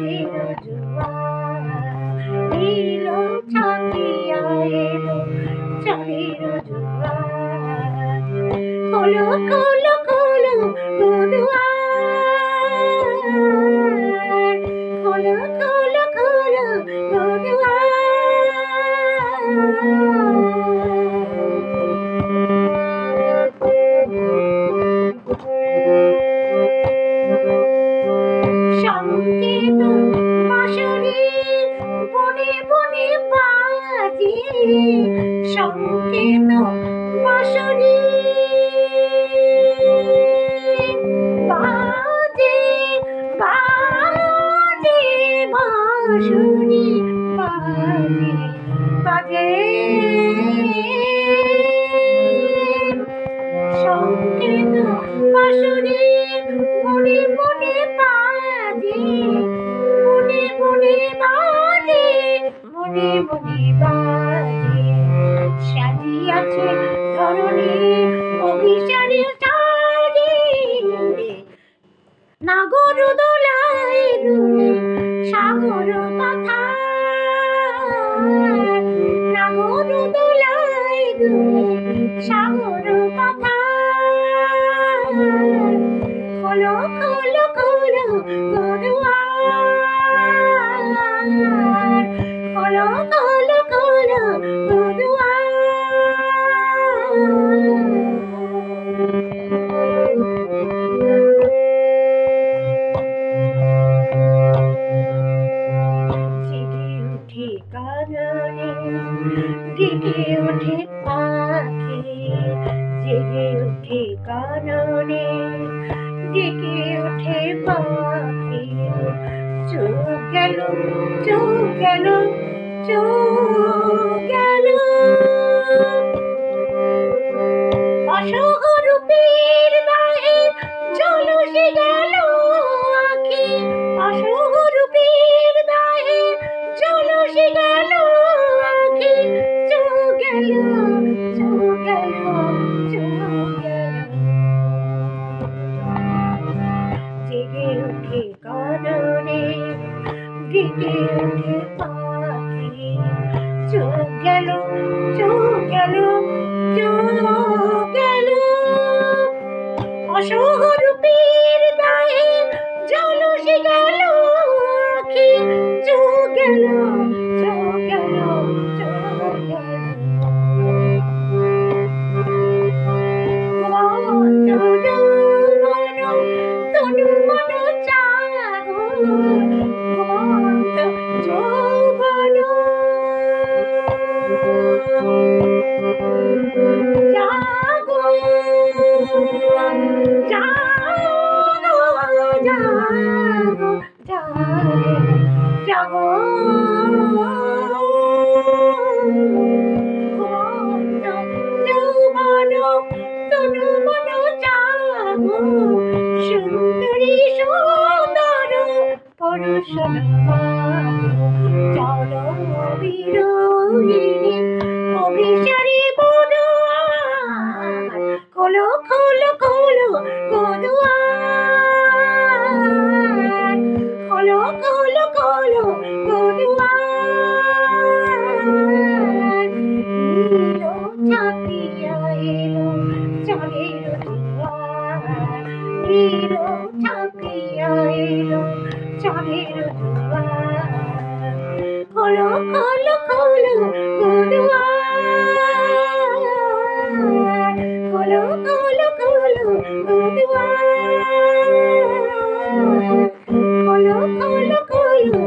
চাঁদের জোয়ার এলো ছাপিয়া এলো চাঁদের জোয়ার খোলো খোলো খোলো দুয়ার খোলো খোলো খোলো দুয়ার সংকেত বাঁশরি বনে বনে বাজে সংকেত বাঁশরি বাজে বাজে বাঁশরি বাজে বাজে সংকেত বাঁশরি বনে বনে বাজে বনে বনে বাজে বনে বনে বাজে সাজিয়াছে ধরণী অভিসারে সাজে নাগর দোলায় দুলে সাগর পাথার নাগর দোলায় দুলে সাগর পাথার খোলো খোলো খোলো দুয়ার খোলো খোলো খোলো দুয়ার জেগে উঠে কাননে ডেকে ওঠে পাখি জেগে উঠে কাননে ডেকে ওঠে পাখি চোখ গেল চোখ গেল চোখ গেল অসহরূপের দাহে ঝলসে গেল আখি অসহরূপের দাহে ঝলসে গেল আখি চোখ গেল চোখ গেল চোখ গেল জেগে উঠে কাননে ডেকে ওঠে পাখি চোখ গেল চোখ গেল চোখ গেল অসহরূপের দায়ে ঝলসে গেল আখি চোখ গেল চোখ গেল চোখ গেল তনু মন ঘুমন্ত যৌবন জাগো জাগো জাগো জাগো ঘুমন্ত যৌবন তনু মন জাগো সুন্দরী সুন্দর পরশন চলো বিরোহিণী অভিসারী বুধুয়ার খোলো খোলো খোলো দুয়ার খোলো খোলো খোলো দুয়ার এলো ছাপিয়া এলো চাঁদের জোয়ার এলো ছাপিয়া এলো চাঁদের জোয়ার খোলো খোলো খোলো দুয়ার খোলো খোলো খোলো দুয়ার খোলো খোলো খোলো